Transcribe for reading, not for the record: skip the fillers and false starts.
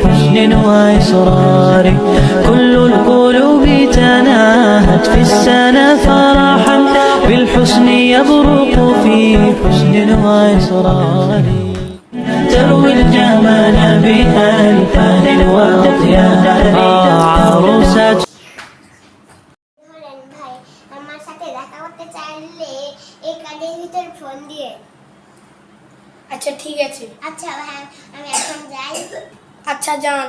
حزن وإصرار كل القلوب تناهت في السنة فرحا بالحسن يبرق في حزن وإصرار تروي الجمال بألفان وأطيار عروسة আমার সাথে দেখা করতে চাইলে এই কার্ডের ভিতর ফোন দিয়ে। আচ্ছা ঠিক আছে। আচ্ছা ভাই আমি এখন যাই। আচ্ছা যান।